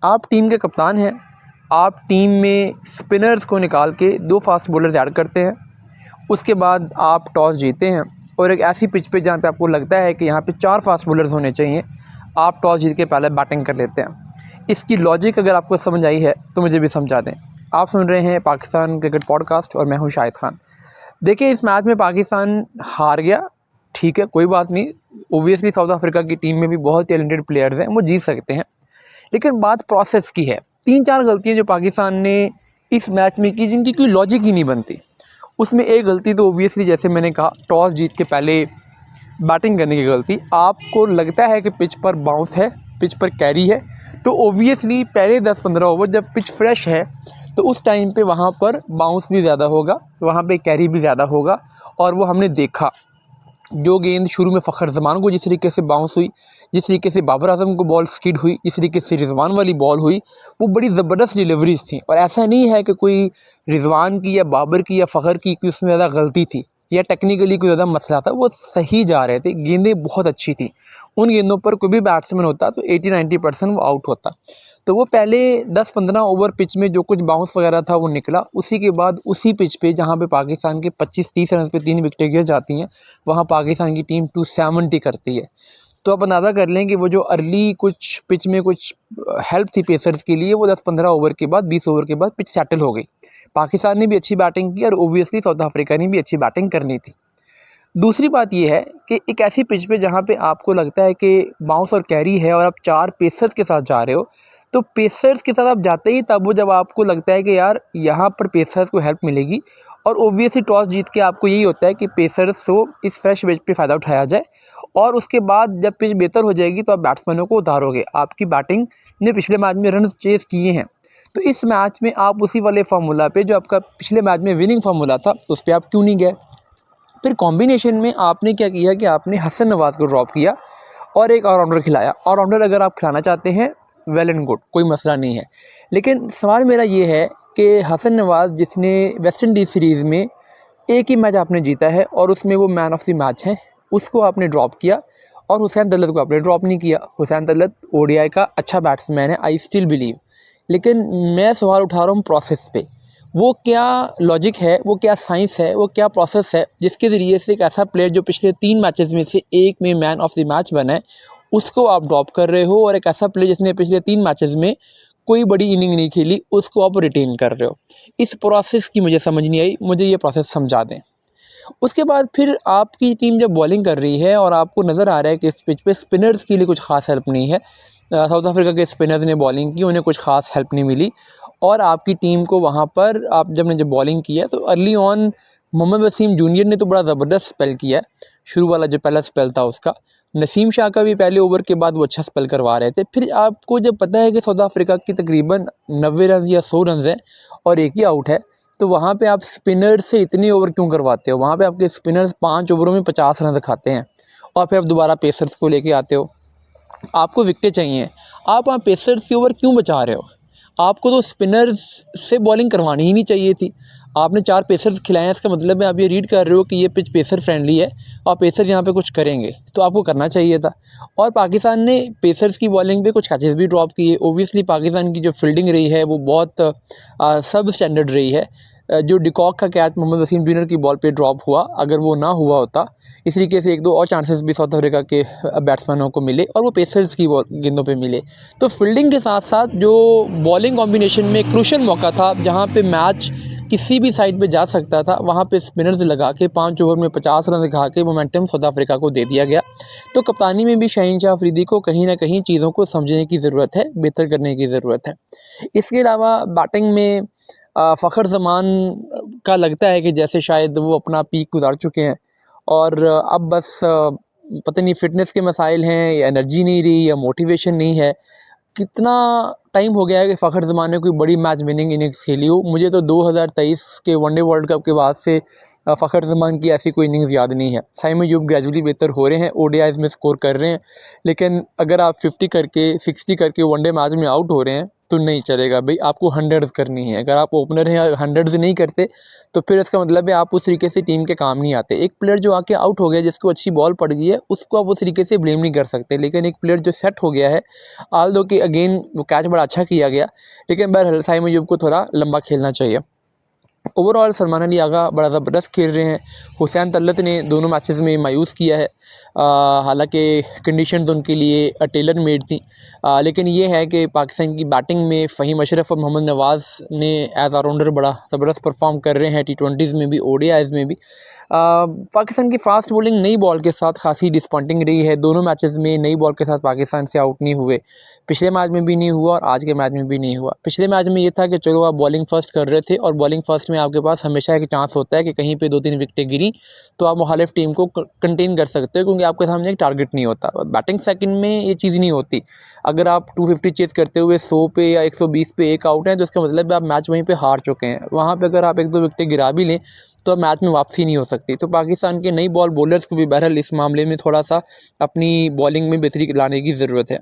आप टीम के कप्तान हैं, आप टीम में स्पिनर्स को निकाल के 2 फास्ट बॉलर्स ऐड करते हैं। उसके बाद आप टॉस जीतते हैं और एक ऐसी पिच पे जहाँ पे आपको लगता है कि यहाँ पे 4 फास्ट बॉलर्स होने चाहिए, आप टॉस जीत के पहले बैटिंग कर लेते हैं। इसकी लॉजिक अगर आपको समझ आई है तो मुझे भी समझा दें। आप सुन रहे हैं पाकिस्तान क्रिकेट पॉडकास्ट और मैं हूँ शाहिद खान। देखिए, इस मैच में पाकिस्तान हार गया, ठीक है, कोई बात नहीं। ओबियसली साउथ अफ्रीका की टीम में भी बहुत टैलेंटेड प्लेयर्स हैं, वो जीत सकते हैं। लेकिन बात प्रोसेस की है। 3-4 गलतियाँ जो पाकिस्तान ने इस मैच में की, जिनकी कोई लॉजिक ही नहीं बनती। उसमें एक गलती तो ओबियसली, जैसे मैंने कहा, टॉस जीत के पहले बैटिंग करने की गलती। आपको लगता है कि पिच पर बाउंस है, पिच पर कैरी है, तो ओबियसली पहले 10-15 ओवर जब पिच फ्रेश है तो उस टाइम पे वहाँ पर बाउंस भी ज़्यादा होगा, वहाँ पे कैरी भी ज़्यादा होगा। और वो हमने देखा, जो गेंद शुरू में फ़खर जमान को जिस तरीके से बाउंस हुई, जिस तरीके से बाबर आजम को बॉल स्किड हुई, जिस तरीके से रिजवान वाली बॉल हुई, वो बड़ी ज़बरदस्त डिलीवरीज थी। और ऐसा नहीं है कि कोई रिजवान की या बाबर की या फ़खर की कोई उसमें ज़्यादा गलती थी या टेक्निकली कोई ज़्यादा मसला था, वो सही जा रहे थे, गेंदें बहुत अच्छी थी। उन गेंदों पर कोई भी बैट्समैन होता तो 80-90% वो आउट होता। तो वो पहले 10-15 ओवर पिच में जो कुछ बाउंस वगैरह था वो निकला। उसी के बाद उसी पिच पे जहाँ पे पाकिस्तान के 25-30 रन पे 3 विकेटें गिर जाती हैं, वहाँ पाकिस्तान की टीम 270 करती है। तो आप अंदाज़ा कर लें कि वो जो अर्ली कुछ पिच में कुछ हेल्प थी पेसर्स के लिए, वो 10-15 ओवर के बाद, 20 ओवर के बाद पिच सेटल हो गई। पाकिस्तान ने भी अच्छी बैटिंग की और ओबियसली साउथ अफ्रीका ने भी अच्छी बैटिंग करनी थी। दूसरी बात ये है कि एक ऐसी पिच पे जहाँ पे आपको लगता है कि बाउंस और कैरी है और आप 4 पेसर्स के साथ जा रहे हो, तो पेसर्स के साथ आप जाते ही तब हो जब आपको लगता है कि यार यहाँ पर पेसर्स को हेल्प मिलेगी। और ओबियसली टॉस जीत के आपको यही होता है कि पेसर्स को इस फ्रेश पिच पे फ़ायदा उठाया जाए, और उसके बाद जब पिच बेहतर हो जाएगी तो आप बैट्समैनों को उतारोगे। आपकी बैटिंग ने पिछले मैच में रन चेज़ किए हैं, तो इस मैच में आप उसी वाले फार्मूला पे, जो आपका पिछले मैच में विनिंग फार्मूला था, उस पर आप क्यों नहीं गए? फिर कॉम्बिनेशन में आपने क्या किया कि आपने हसन नवाज़ को ड्रॉप किया और एक ऑलराउंडर खिलाया। ऑलराउंडर अगर आप खिलाना चाहते हैं, वेल एंड गुड, कोई मसला नहीं है। लेकिन सवाल मेरा ये है कि हसन नवाज़, जिसने वेस्ट इंडीज़ सीरीज़ में एक ही मैच आपने जीता है और उसमें वो मैन ऑफ द मैच है, उसको आपने ड्रॉप किया। और हुसैन तलत को आपने ड्रॉप नहीं किया। हुसैन तलत ओडीआई का अच्छा बैट्समैन है, आई स्टिल बिलीव। लेकिन मैं सवाल उठा रहा हूँ प्रोसेस पे। वो क्या लॉजिक है, वो क्या साइंस है, वो क्या प्रोसेस है जिसके ज़रिए से एक ऐसा प्लेयर जो पिछले 3 मैचेस में से एक में मैन ऑफ द मैच बना है, उसको आप ड्रॉप कर रहे हो, और एक ऐसा प्लेयर जिसने पिछले 3 मैचेस में कोई बड़ी इनिंग नहीं खेली, उसको आप रिटेन कर रहे हो। इस प्रोसेस की मुझे समझ नहीं आई, मुझे ये प्रोसेस समझा दें। उसके बाद फिर आपकी टीम जब बॉलिंग कर रही है और आपको नज़र आ रहा है कि इस पिच पे स्पिनर्स के लिए कुछ ख़ास हेल्प नहीं है, साउथ अफ्रीका के स्पिनर्स ने बॉलिंग की, उन्हें कुछ ख़ास हेल्प नहीं मिली। और आपकी टीम को वहाँ पर आप जब बॉलिंग की है तो early on Mohammad Waseem junior ने तो बड़ा ज़बरदस्त स्पेल किया है। शुरू वाला जो पहला स्पेल था उसका, नसीम शाह का भी पहले ओवर के बाद वो अच्छा स्पेल करवा रहे थे। फिर आपको जब पता है कि साउथ अफ्रीका की तकरीबन 90 रन या 100 रन हैं और एक ही आउट है, तो वहाँ पे आप स्पिनर से इतने ओवर क्यों करवाते हो? वहाँ पे आपके स्पिनर्स 5 ओवरों में 50 रन खाते हैं और फिर आप दोबारा पेसर्स को लेके आते हो। आपको विकेटें चाहिए, आप वहाँ पेसर्स के ओवर क्यों बचा रहे हो? आपको तो स्पिनर्स से बॉलिंग करवानी ही नहीं चाहिए थी। आपने 4 पेसर्स खिलाए हैं, इसका मतलब है आप ये रीड कर रहे हो कि ये पिच पेसर फ्रेंडली है और पेसर यहाँ पे कुछ करेंगे, तो आपको करना चाहिए था। और पाकिस्तान ने पेसर्स की बॉलिंग पे कुछ कैचेस भी ड्रॉप किए। ओबियसली पाकिस्तान की जो फील्डिंग रही है वो बहुत सब स्टैंडर्ड रही है। जो डिकॉक का कैच मोहम्मद वसीम जूनियर की बॉल पे ड्रॉप हुआ, अगर वो ना हुआ होता, इस तरीके से 1-2 और चांसेस भी साउथ अफ्रीका के बैट्समैनों को मिले और वो पेसर्स की गेंदों पे मिले। तो फील्डिंग के साथ साथ जो बॉलिंग कॉम्बिनेशन में क्रूशियल मौका था, जहाँ पे मैच किसी भी साइड पे जा सकता था, वहाँ पे स्पिनर्स लगा के 5 ओवर में 50 रन दिखा के मोमेंटम साउथ अफ्रीका को दे दिया गया। तो कप्तानी में भी शाहीन शाह अफरीदी को कहीं ना कहीं चीज़ों को समझने की ज़रूरत है, बेहतर करने की ज़रूरत है। इसके अलावा बैटिंग में फ़खर ज़मान का लगता है कि जैसे शायद वो अपना पीक गुजार चुके हैं और अब बस पता नहीं फ़िटनेस के मसाइल हैं या एनर्जी नहीं रही या मोटिवेशन नहीं है। कितना टाइम हो गया है कि फ़खर ज़मान ने कोई बड़ी मैच विनिंग इनिंग्स खेली हो? मुझे तो 2023 के वनडे वर्ल्ड कप के बाद से फ़खर ज़मान की ऐसी कोई इनिंग्स याद नहीं है। साइम अयूब ग्रेजुअली बेहतर हो रहे हैं, ओडीआईज़ में स्कोर कर रहे हैं, लेकिन अगर आप 50 करके 60 करके वनडे मैच में आउट हो रहे हैं तो नहीं चलेगा भाई, आपको हंड्रेड्स करनी है। अगर आप ओपनर हैं हंड्रेड्स नहीं करते तो फिर इसका मतलब है आप उस तरीके से टीम के काम नहीं आते। एक प्लेयर जो आके आउट हो गया, जिसको अच्छी बॉल पड़ गई है, उसको आप उस तरीके से ब्लेम नहीं कर सकते। लेकिन एक प्लेयर जो सेट हो गया है, आल दो कि अगेन वो कैच बड़ा अच्छा किया गया, लेकिन बहरहाल साइम अयूब को थोड़ा लंबा खेलना चाहिए। ओवरऑल सलमान अली आगा बड़ा ज़बरदस्त खेल रहे हैं। हुसैन तलत ने दोनों मैचेस में मायूस किया है। हालांकि कंडीशन तो उनके लिए टेलर मेड थी, लेकिन ये है कि पाकिस्तान की बैटिंग में फ़हीम अशरफ और मोहम्मद नवाज़ ने एज़ ऑलराउंडर बड़ा ज़बरदस्त परफॉर्म कर रहे हैं, T20s में भी, ODIs में भी। पाकिस्तान की फ़ास्ट बॉलिंग नई बॉल के साथ खासी डिसपॉइंटिंग रही है। दोनों मैचेस में नई बॉल के साथ पाकिस्तान से आउट नहीं हुए। पिछले मैच में भी नहीं हुआ और आज के मैच में भी नहीं हुआ। पिछले मैच में ये था कि चलो आप बॉलिंग फर्स्ट कर रहे थे, और बॉलिंग फर्स्ट में आपके पास हमेशा एक चांस होता है कि कहीं पे 2-3 विकेटें गिरी तो आप मुखालिफ टीम को कंटेन कर सकते हो, क्योंकि आपके सामने एक टारगेट नहीं होता। बैटिंग सेकंड में ये चीज़ नहीं होती। अगर आप 250 चेज़ करते हुए 100 पे या 120 पे एक आउट हैं, तो इसका मतलब है आप मैच वहीं पे हार चुके हैं। वहाँ पे अगर आप 1-2 विकेटें गिरा भी लें तो अब मैच में वापसी नहीं हो सकती। तो पाकिस्तान के नई बॉल बॉलर्स को भी बहरहाल इस मामले में थोड़ा सा अपनी बॉलिंग में बेहतरी लाने की ज़रूरत है।